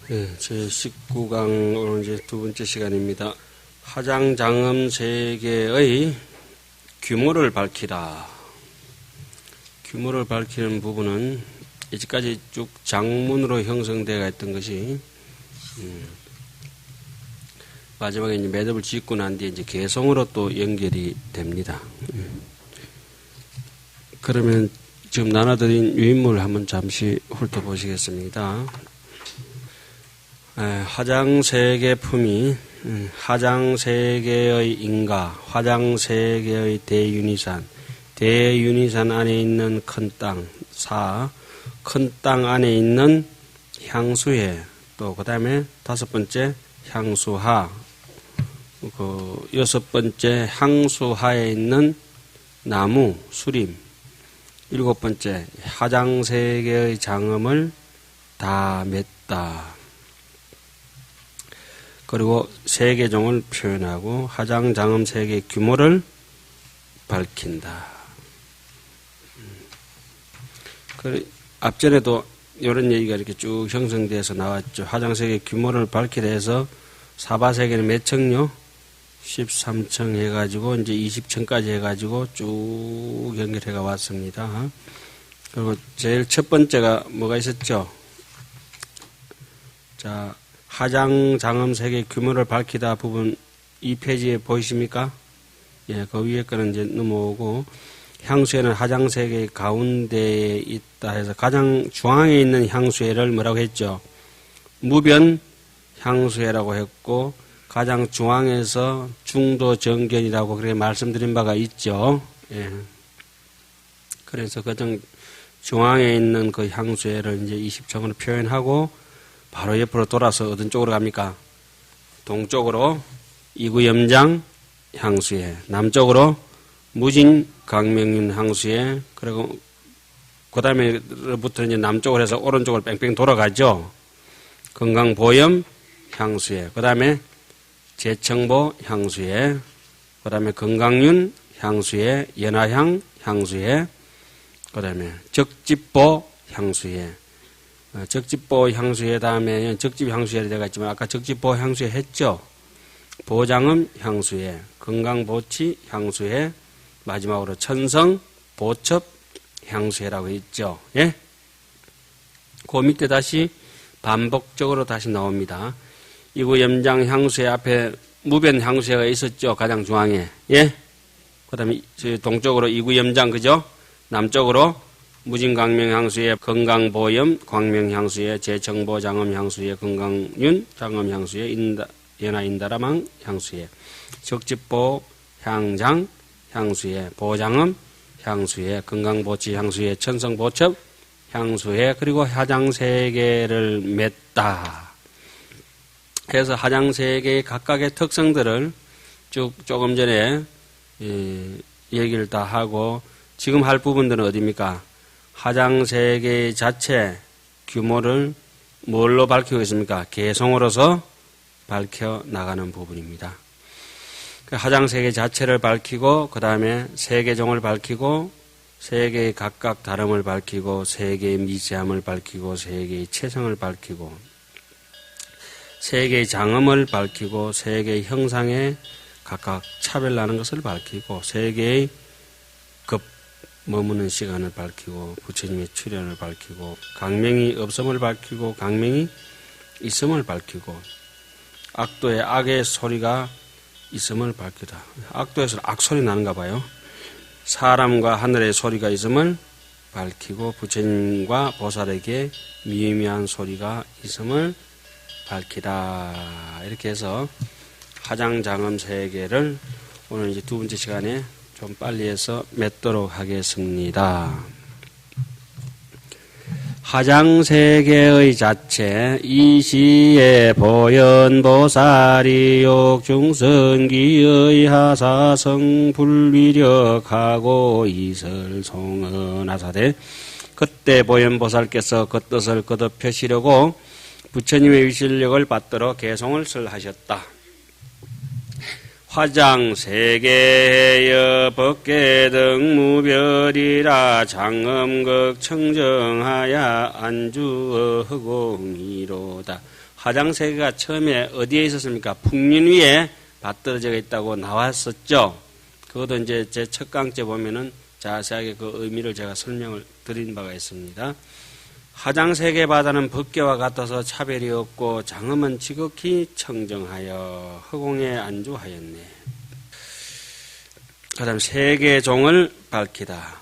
제 19강 오늘 이제 두 번째 시간입니다. 화장장엄 세계의 규모를 밝히라. 규모를 밝히는 부분은 이제까지 쭉 장문으로 형성되어 있던 것이 마지막에 이제 매듭을 짓고 난 뒤에 이제 개성으로 또 연결이 됩니다. 그러면 지금 나눠드린 유인물을 한번 잠시 훑어보시겠습니다. 화장세계품이 화장세계의 인가, 화장세계의 대윤희산, 대윤희산 안에 있는 큰 땅, 큰 땅 안에 있는 향수해, 또 그 다음에 다섯 번째 향수하, 여섯 번째 향수하에 있는 나무, 수림, 일곱 번째 화장세계의 장엄을 다 맺다. 그리고 세계종을 표현하고 화장장엄 세계 규모를 밝힌다. 앞전에도 이런 얘기가 이렇게 쭉 형성돼서 나왔죠. 화장세계 규모를 밝히려 해서 사바세계는 몇 층요? 13층 해가지고 이제 20층까지 해가지고 쭉 연결해가 왔습니다. 그리고 제일 첫 번째가 뭐가 있었죠? 자, 화장장엄 세계 규모를 밝히다 부분 2페이지에 보이십니까? 예, 그 위에 거는 이제 넘어오고, 향수에는 화장세계 가운데에 있다 해서 가장 중앙에 있는 향수회를 뭐라고 했죠? 무변 향수회라고 했고, 가장 중앙에서 중도 정견이라고 그렇게 말씀드린 바가 있죠. 예. 그래서 가장 중앙에 있는 그 향수회를 이제 20층으로 표현하고, 바로 옆으로 돌아서 어떤 쪽으로 갑니까? 동쪽으로 이구염장 향수회, 남쪽으로 무진 강명윤 향수회, 그리고 그 다음에부터 이제 남쪽으로 해서 오른쪽으로 뺑뺑 돌아가죠. 건강보염 향수회, 그 다음에 제청보 향수회, 그 다음에 건강윤 향수회, 연화향 향수회, 그 다음에 적집보 향수회. 적집보 향수회 다음에 적집 향수회가 되어 있지만 아까 적집보 향수회 했죠. 보장음 향수회, 건강보치 향수회, 마지막으로 천성 보첩 향수회라고 있죠. 예? 그 밑에 다시 반복적으로 다시 나옵니다. 이구 염장 향수회 앞에 무변 향수회가 있었죠. 가장 중앙에. 예? 그 다음에 동쪽으로 이구 염장, 그죠? 남쪽으로 무진광명 향수의 건강보염, 광명향수의 제청보 장엄 향수의 건강윤, 장엄 향수의 연화인다라망 향수의 적집보 향장 향수의 보장엄 향수의 건강보치 향수의 천성보첩 향수의 그리고 화장세계를 맺다. 그래서 화장세계의 각각의 특성들을 쭉 조금 전에 얘기를 다 하고 지금 할 부분들은 어디입니까? 화장세계 자체 규모를 뭘로 밝히고 있습니까? 개성으로서 밝혀 나가는 부분입니다. 화장세계 자체를 밝히고 그 다음에 세계종을 밝히고 세계의 각각 다름을 밝히고 세계의 미세함을 밝히고 세계의 체성을 밝히고 세계의 장엄을 밝히고 세계의 형상에 각각 차별나는 것을 밝히고 세계의 머무는 시간을 밝히고 부처님의 출현을 밝히고 강명이 없음을 밝히고 강명이 있음을 밝히고 악도의 악의 소리가 있음을 밝히다. 악도에서 악소리 나는가 봐요. 사람과 하늘의 소리가 있음을 밝히고 부처님과 보살에게 미미한 소리가 있음을 밝히다. 이렇게 해서 화장장엄 세계를 오늘 이제 두 번째 시간에 좀 빨리 해서 맺도록 하겠습니다. 화장세계의 자체 이시에 보현보살이 욕중선기의 하사성 불위력하고 이설송언하사대 그때 보현보살께서 그 뜻을 거듭하시려고 부처님의 위실력을 받들어 개송을 설하셨다. 화장세계여 법계등 무별이라 장엄극 청정하야 안주허공이로다. 화장세계가 처음에 어디에 있었습니까? 풍륜 위에 받들어져 있다고 나왔었죠. 그것도 이제 제 첫 강째 보면은 자세하게 그 의미를 제가 설명을 드린 바가 있습니다. 화장세계 바다는 법계와 같아서 차별이 없고 장엄은 지극히 청정하여 허공에 안주하였네. 그 다음 세계종을 밝히다.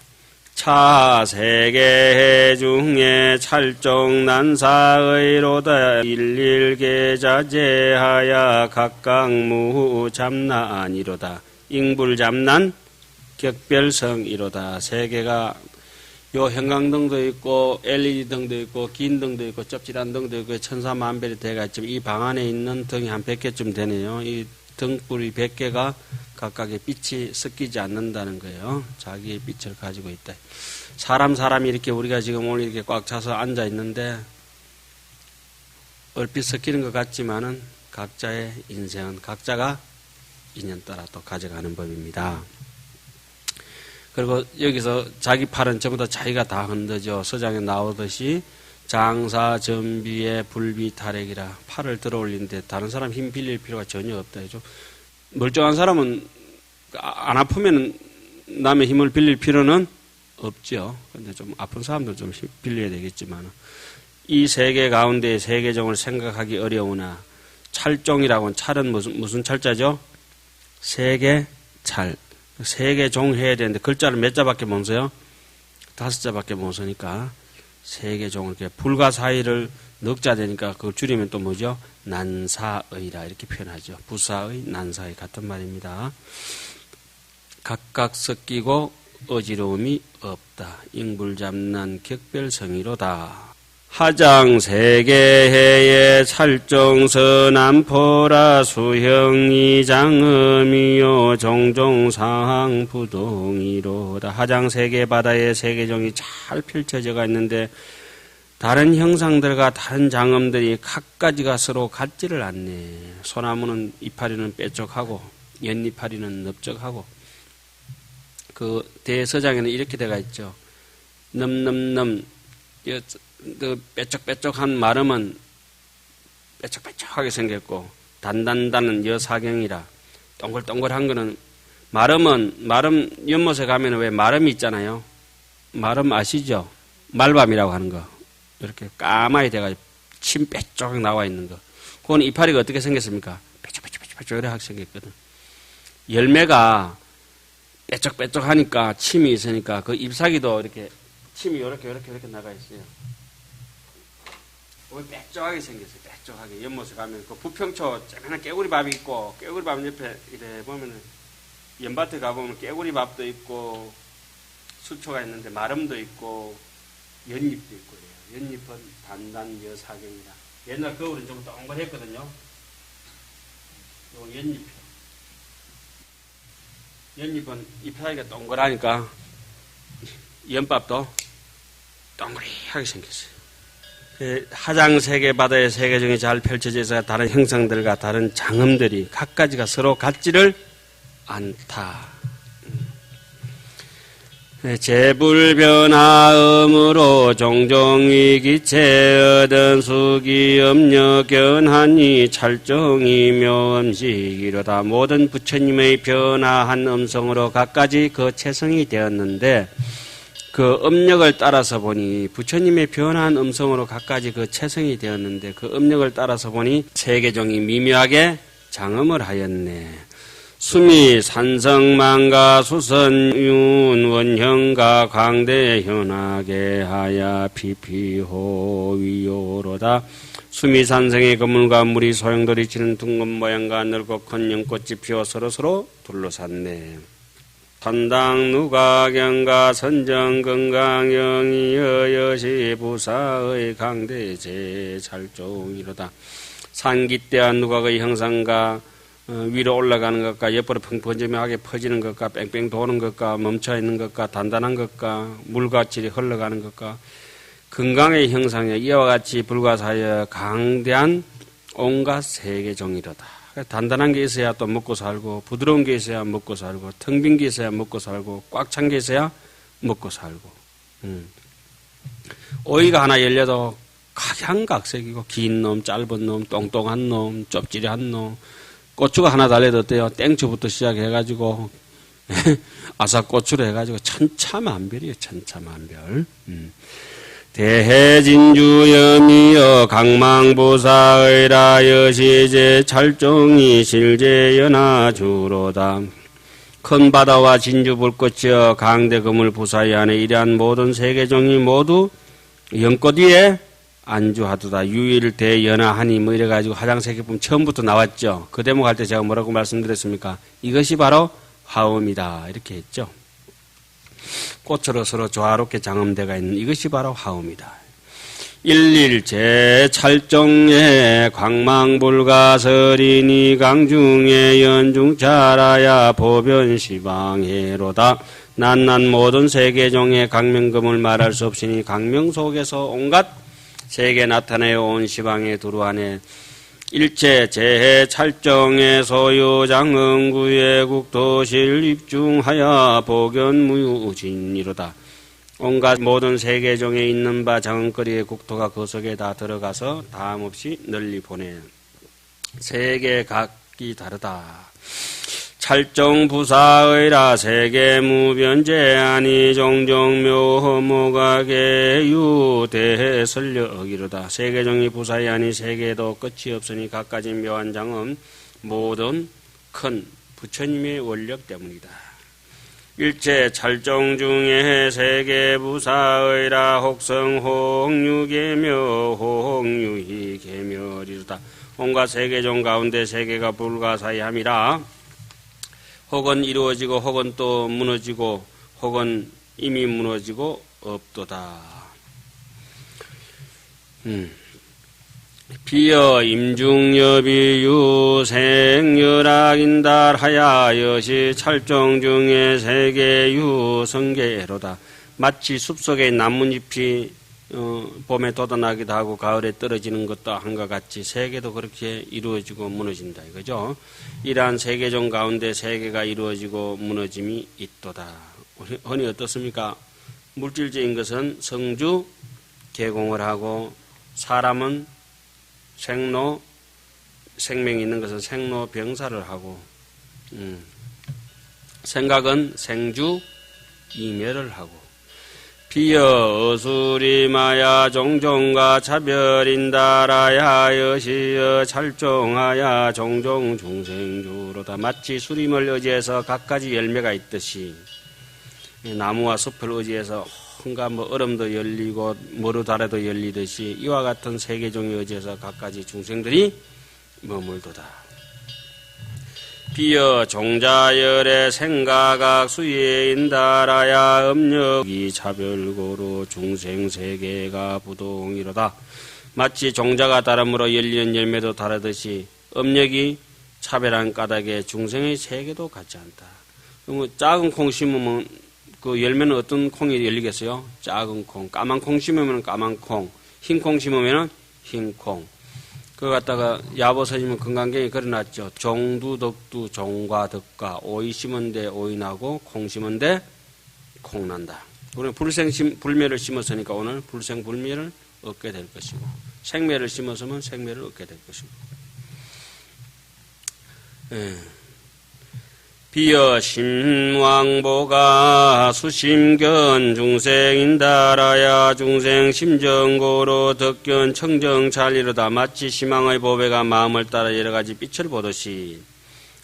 차세계 중에 찰종난사의로다 일일계자제하야 각각무잡난이로다. 잉불잡난 격별성이로다. 세계가 요 형광등도 있고 LED 등도 있고 긴 등도 있고 쩝질한 등도 있고 천사만별이 돼가 있지만 이 방 안에 있는 등이 한 100개쯤 되네요. 이 등불이 100개가 각각의 빛이 섞이지 않는다는 거예요. 자기의 빛을 가지고 있다. 사람이 이렇게 우리가 지금 오늘 이렇게 꽉 차서 앉아 있는데 얼핏 섞이는 것 같지만은 각자의 인생은 각자가 인연 따라 또 가져가는 법입니다. 그리고 여기서 자기 팔은 전부 다 자기가 다 흔들죠. 서장에 나오듯이 장사 전비의 불비탈액이라 팔을 들어 올리는데 다른 사람 힘 빌릴 필요가 전혀 없다. 멀쩡한 사람은 안 아프면 남의 힘을 빌릴 필요는 없죠. 근데 좀 아픈 사람들 좀 힘 빌려야 되겠지만 이 세계 가운데 세계종을 생각하기 어려우나 찰종이라고는 찰은 무슨 찰자죠? 세계찰. 세계종 해야 되는데 글자를 몇 자밖에 못 써요? 5자밖에 못 쓰니까 세계종을 이렇게 불과 사이를 넉자 되니까 그걸 줄이면 또 뭐죠? 난사의라 이렇게 표현하죠. 부사의 난사의 같은 말입니다. 각각 섞이고 어지러움이 없다. 잉불잡난 격별성이로다. 하장세계해의 찰종선암포라 수형이장음이요 종종상부동이로다. 하장세계 바다에 세계종이 잘 펼쳐져가 있는데 다른 형상들과 다른 장엄들이 각가지가 서로 같지를 않네. 소나무는 이파리는 뾰족하고 연이파리는 넓적하고 그 대서장에는 이렇게 돼가 있죠. 넘넘넘 그 뾰족뾰족한 마름은 뾰족뾰족하게 생겼고 단단단은 여사경이라 동글동글한 거는 마름 연못에 가면 왜 마름이 있잖아요. 마름 아시죠? 말밤이라고 하는 거 이렇게 까마이 돼가지고 침 뾰족 나와 있는 거. 그건 이파리가 어떻게 생겼습니까? 뾰족뾰족뾰족 이렇게 생겼거든. 열매가 뾰족뾰족하니까 침이 있으니까 그 잎사귀도 이렇게 침이 이렇게 나가 있어요. 뾰족하게 생겼어요. 뾰족하게 연못에 가면 그 부평초 쬐만한 깨구리밥이 있고 깨구리밥 옆에 이래 보면은 연밭에 가보면 깨구리밥도 있고 수초가 있는데 마름도 있고 연잎도 있고 그래요. 연잎은 단단 여사경이라. 옛날 겨울은 좀 동글했거든요. 요 연잎이요. 연잎은 잎사귀가 동글하니까 연밥도 동그리하게 생겼어요. 하장세계 바다의 세계종이 잘 펼쳐져 있어 다른 형상들과 다른 장엄들이 각가지가 서로 같지를 않다. 재불변화음으로 종종위기체 얻은 수기음력견하니 찰정이며 음식이로다. 모든 부처님의 변화한 음성으로 각가지 그 체성이 되었는데 그 음력을 따라서 보니 부처님의 변화한 음성으로 각가지 그 체성이 되었는데 그 음력을 따라서 보니 세계종이 미묘하게 장엄을 하였네. 수미 산성만가 수선윤 원형가 광대 현하게 하야 피피호위요로다. 수미산성의 그물과 물이 소용돌이 치는 둥근 모양과 넓고 큰 연꽃이 피어 서로서로 둘러쌌네. 산당 누가경가 선정 건강영이여 여시 부사의 강대 제찰종이로다. 산기대한 누각의 형상과 위로 올라가는 것과 옆으로 펑펑점하게 퍼지는 것과 뺑뺑 도는 것과 멈춰있는 것과 단단한 것과 물같이 흘러가는 것과 건강의 형상에 이와 같이 불가사하여 강대한 온갖 세계종이로다. 단단한 게 있어야 또 먹고 살고 부드러운 게 있어야 먹고 살고 텅 빈 게 있어야 먹고 살고 꽉 찬 게 있어야 먹고 살고 오이가 하나 열려도 각양각색이고 긴 놈, 짧은 놈, 똥똥한 놈, 쩝질한 놈, 고추가 하나 달려뒀대요. 땡초부터 시작해가지고 아삭고추로 해가지고 천차만별이에요. 천차만별. 대해진주염이여 강망부사의라 여시제 찰정이 실제연하주로다. 큰 바다와 진주불꽃이여 강대금을 부사히 안에 이러한 모든 세계종이 모두 연꽃 위에 안주하도다. 유일대연하하니 뭐 이래가지고 화장세계품 처음부터 나왔죠. 그 대목 할 때 제가 뭐라고 말씀드렸습니까? 이것이 바로 화음이다 이렇게 했죠. 꽃으로 서로 조화롭게 장엄대가 있는 이것이 바로 화음이다. 일일제 찰정에 광망불가설이니 강중에 연중자라야 보변시방해로다. 난난 모든 세계종의 강명금을 말할 수 없으니 강명 속에서 온갖 세계 나타내어 온 시방에 두루하네. 일체 재해 찰정에 소유장흥구에 국토실 입중하여 복연무진이로다. 온갖 모든 세계종에 있는 바 장흥거리의 국토가 그 속에 다 들어가서 다함없이 널리 보내. 세계 각기 다르다. 찰정부사의라 세계무변제하니 종종묘허무가계유 대설력이로다. 세계종이 부사이 아니 세계도 끝이 없으니 각가지 묘한 장은 모든 큰 부처님의 원력 때문이다. 일체 찰정 중에 세계부사의라 혹성홍유계묘 홍유희계묘리로다. 온갖 세계종 가운데 세계가 불가사의함이라 혹은 이루어지고 혹은 또 무너지고 혹은 이미 무너지고 없도다. 비여 임중여비 유생열악인달하야 여시 찰정 중에 세계유 성계로다. 마치 숲속에 나뭇잎이 봄에 돋아나기도 하고 가을에 떨어지는 것도 한과 같이 세계도 그렇게 이루어지고 무너진다 이거죠. 이러한 세계종 가운데 세계가 이루어지고 무너짐이 있도다. 흔히 어떻습니까? 물질적인 것은 성주 개공을 하고 사람은 생로 생명이 있는 것은 생로병사를 하고 생각은 생주 이멸을 하고 비여 어수리마야 종종과 차별인다라야 여시여 찰종하야 종종 중생주로다. 마치 수림을 의지해서 갖가지 열매가 있듯이 나무와 숲을 의지해서 뭔가 뭐 얼음도 열리고 머루다래도 열리듯이 이와 같은 세계종에 의지해서 갖가지 중생들이 머물도다. 비여 종자열의 생각악 수예인다라야 음력이 차별고로 중생세계가 부동이로다. 마치 종자가 다름으로 열리는 열매도 다르듯이 음력이 차별한 까닭에 중생의 세계도 같지 않다. 그럼 작은 콩 심으면 그 열매는 어떤 콩이 열리겠어요? 작은 콩. 까만 콩 심으면 까만 콩. 흰 콩 심으면 흰 콩. 그거 갖다가 야보선님은 건강경에 그려놨죠. 종두, 덕두, 종과 덕과 오이 심은데 오이 나고 콩 심은데 콩 난다. 우리는 불매를 심었으니까 오늘 불생불매를 얻게 될 것이고 생매를 심었으면 생매를 얻게 될 것이고 비여 심왕보가 수심견 중생인다라야 중생 심정고로 덕견 청정 잘이로다. 마치 심왕의 보배가 마음을 따라 여러가지 빛을 보듯이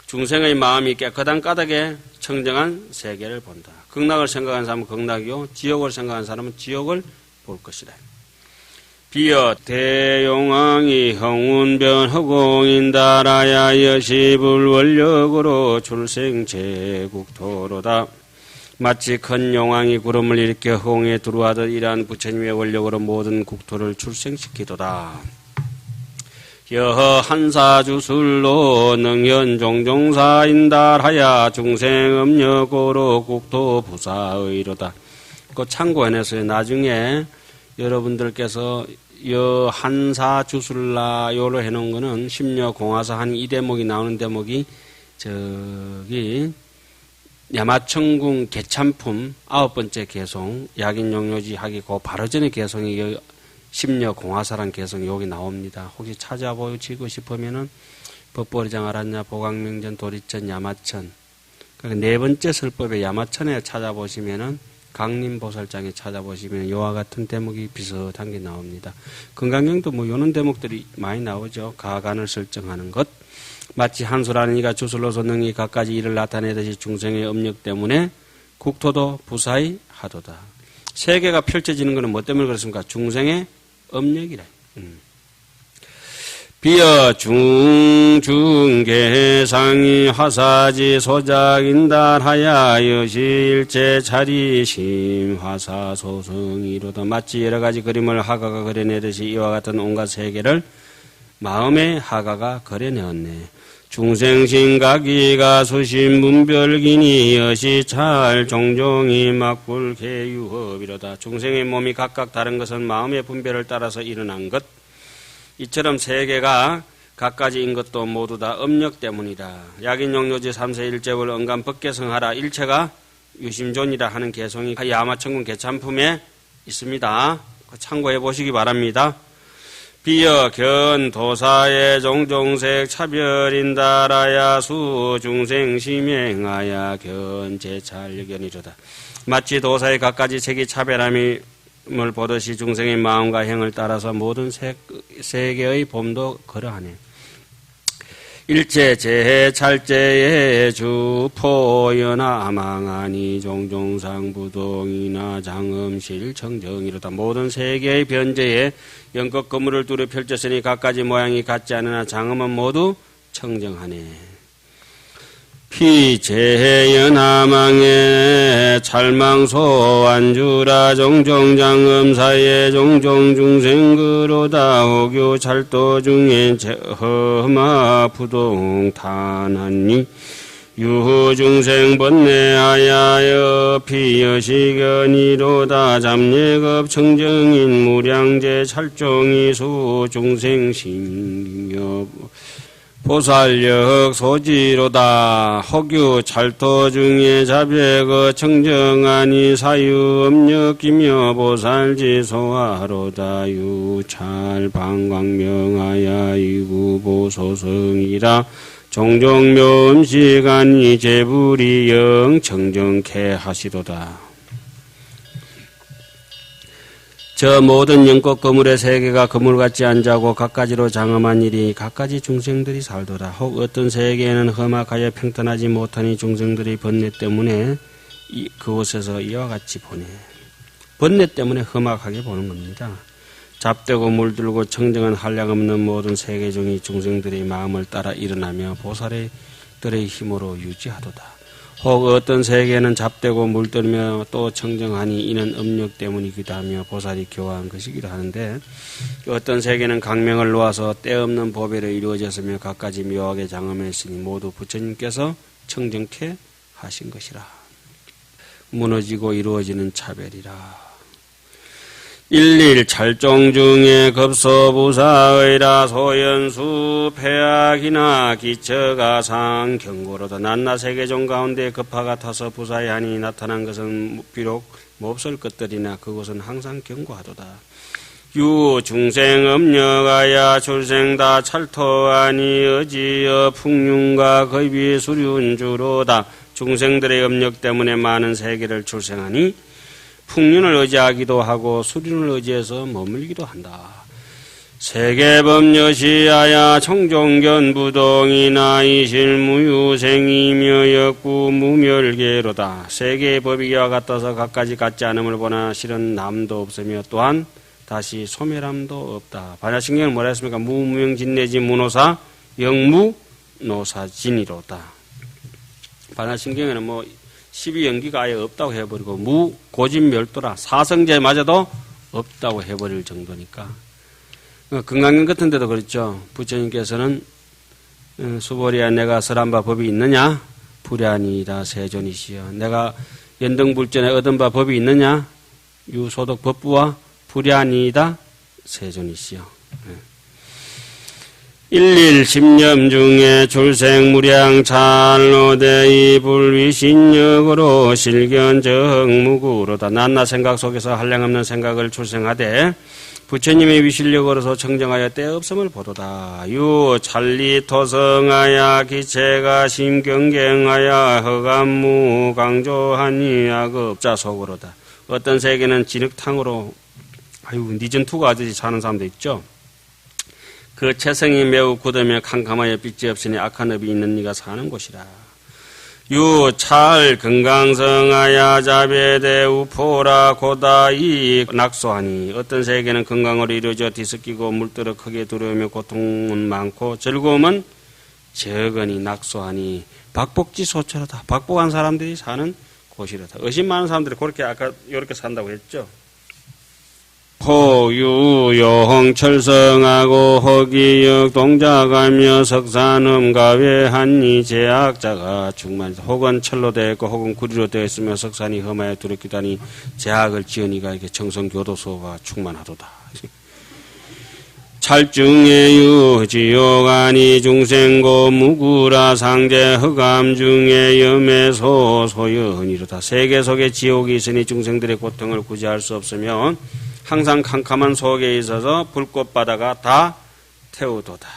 중생의 마음이 깨끗한 까닭에 청정한 세계를 본다. 극락을 생각하는 사람은 극락이요 지옥을 생각하는 사람은 지옥을 볼 것이다. 비여 대용왕이 형운변 허공인다라야 여시불원력으로 출생제국토로다. 마치 큰 용왕이 구름을 일으켜 허공에 들어와듯 이러한 부처님의 원력으로 모든 국토를 출생시키도다. 여허 한사주술로 능현 종종사인달하야 중생음력고로 국토부사의로다. 그 참고해내서요. 나중에 여러분들께서 여 한사 주술라 요로 해놓은 거는 심려공화사 한 이 대목이 나오는 대목이 저기 야마천궁 개참품 9번째 개송 약인용요지 하기 그 바로 전에 개송이 심려공화사란 개성이 여기 나옵니다. 혹시 찾아보시고 싶으면은 법보리장 아란야 보광명전 도리천 야마천 그러니까 네 번째 설법의 야마천에 찾아보시면은 강림보살장에 찾아보시면 이와 같은 대목이 비슷한 게 나옵니다. 건강경도 뭐 이런 대목들이 많이 나오죠. 가간을 설정하는 것. 마치 한수라는 이가 주술로서 능히 갖가지 일을 나타내듯이 중생의 업력 때문에 국토도 부사히 하도다. 세계가 펼쳐지는 것은 뭐 때문에 그렇습니까? 중생의 업력이라. 비어 중중계상이 화사지 소작인달하야 여시일체 자리심 화사소성이로다. 마치 여러가지 그림을 하가가 그려내듯이 이와 같은 온갖 세계를 마음의 하가가 그려내었네. 중생신각이가 수신문별기니 여시찰 종종이 막불개유업이로다. 중생의 몸이 각각 다른 것은 마음의 분별을 따라서 일어난 것. 이처럼 세계가 각가지인 것도 모두 다 업력 때문이다. 약인용료지 3세 일제월 언감 법개성하라. 일체가 유심존이라 하는 개성이 야마천군 개참품에 있습니다. 참고해 보시기 바랍니다. 비여 견 도사의 종종색 차별인다라야 수 중생 심행하야 견 제찰견이로다. 마치 도사의 각가지 색이 차별함이 을 보듯이 중생의 마음과 행을 따라서 모든 세계의 봄도 그러하네. 일제 재해 찰제의 주포여나 망하니 종종상부동이나 장음실 청정이로다. 모든 세계의 변제에 연꽃 거물을 두루 펼쳤으니 각가지 모양이 같지 않으나 장음은 모두 청정하네. 피재해연하망에 찰망소완주라 종종장음사에 종종중생그로다. 호교 찰도중에 험하부동탄하니 유후중생 번뇌하야여 피여시견이로다. 잡례급 청정인 무량제 찰종이수 중생신여 보살력 소지로다. 혹유 찰토 중에 자배거 청정하니 사유업력기며 보살지소하로다. 유찰 방광명하야 이구보소성이라 종종묘음시간이 제불이영 청정케 하시도다. 저 모든 연꽃 거물의 세계가 그물 같지 않자고 갖가지로 장엄한 일이 갖가지 중생들이 살도다. 혹 어떤 세계에는 험악하여 평탄하지 못하니 중생들의 번뇌 때문에 그곳에서 이와 같이 보내. 번뇌 때문에 험악하게 보는 겁니다. 잡되고 물들고 청정한 한량없는 모든 세계 중의 중생들의 마음을 따라 일어나며 보살들의 힘으로 유지하도다. 혹 어떤 세계는 잡되고 물들며 또 청정하니 이는 업력 때문이기도 하며 보살이 교화한 것이기도 하는데, 어떤 세계는 강명을 놓아서 때없는 보배로 이루어졌으며 갖가지 묘하게 장엄했으니 모두 부처님께서 청정케 하신 것이라. 무너지고 이루어지는 차별이라. 일일 찰종 중에 급소부사의라. 소연수 폐악이나 기처가상 경고로다. 낮낮 세계종 가운데 급화가 타서 부사의 한이 나타난 것은 비록 몹쓸 것들이나 그것은 항상 경고하도다. 유 중생업력하야 출생다 찰토하니 어지여 풍륜과 거비 수륜주로다. 중생들의 업력 때문에 많은 세계를 출생하니 풍륜을 의지하기도 하고 수륜을 의지해서 머물기도 한다. 세계법여시하야 청종견부동이나 이실무유생이며 역구무멸계로다. 세계의 법이 이와 같아서 갖가지 같지 않음을 보나 실은 남도 없으며 또한 다시 소멸함도 없다. 반야신경은 뭐라 했습니까? 무무명진내지 무노사 영무노사진이로다. 반야신경에는 뭐 12연기가 아예 없다고 해버리고 무고진멸도라. 사성제마저도 없다고 해버릴 정도니까. 금강경 같은 데도 그렇죠. 부처님께서는 수보리야 내가 설한 바 법이 있느냐? 불야니이다 세존이시여. 내가 연등불전에 얻은 바 법이 있느냐? 유소득 법부와 불야니이다 세존이시여. 일일 십념 중에 출생무량 찰로대이 불위신력으로 실견정무구로다. 낱낱 생각 속에서 한량없는 생각을 출생하되 부처님의 위실력으로서 정정하여 때없음을 보도다. 유 찰리 토성하야 기체가 심경경하야 허감무 강조하니 악업자 속으로다. 어떤 세계는 진흙탕으로 니전 투가 아저씨 사는 사람도 있죠. 그 체성이 매우 굳으며 캄캄하여 빛이 없으니 악한 업이 있는 이가 사는 곳이라. 유찰 건강성하야 자베대 우포라 고다이 낙소하니 어떤 세계는 건강으로 이루어져 뒤섞이고 물들어 크게 두려우며 고통은 많고 즐거움은 적으니 낙소하니 박복지소처로다. 박복한 사람들이 사는 곳이로다. 의심 많은 사람들이 그렇게 아까 이렇게 산다고 했죠. 호유용 철성하고 허기역 동작하며 석산음가외 한이 제약자가 충만 혹은 철로 되어 있고 혹은 구리로 되어 있으며 석산이 험하여 두렵기도 하니 제약을 지으니가 이렇게 청성교도소가 충만하도다. 찰중에 유지요가니 중생고 무구라 상제 흑암 중에 염에소 소연이로다. 세계 속에 지옥이 있으니 중생들의 고통을 구제할 수 없으면 항상 캄캄한 속에 있어서 불꽃바다가 다 태우도다.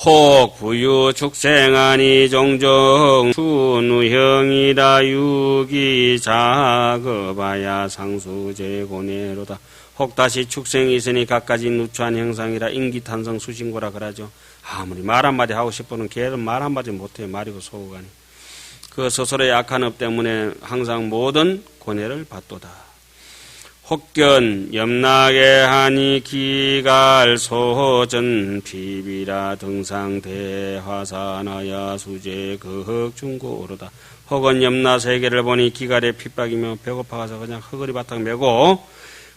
혹 부유 축생하니 종종 추누형이라 유기 작업하야 상수제고내로다. 혹 다시 축생이 있으니 갖가지 누추한 형상이라 인기탄성 수신고라 그러죠. 아무리 말 한마디 하고 싶어는 걔는 말 한마디 못해. 말이고 소고가니. 그 스스로의 악한 업 때문에 항상 모든 고뇌를 받도다. 혹견 염나게 하니 기갈 소전 비비라 등상 대화산하야 수제 그흑 중고로다. 혹은 염나 세계를 보니 기갈에 핍박이며 배고파가서 그냥 허거리 바닥 메고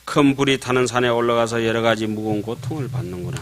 큰 불이 타는 산에 올라가서 여러 가지 무거운 고통을 받는구나.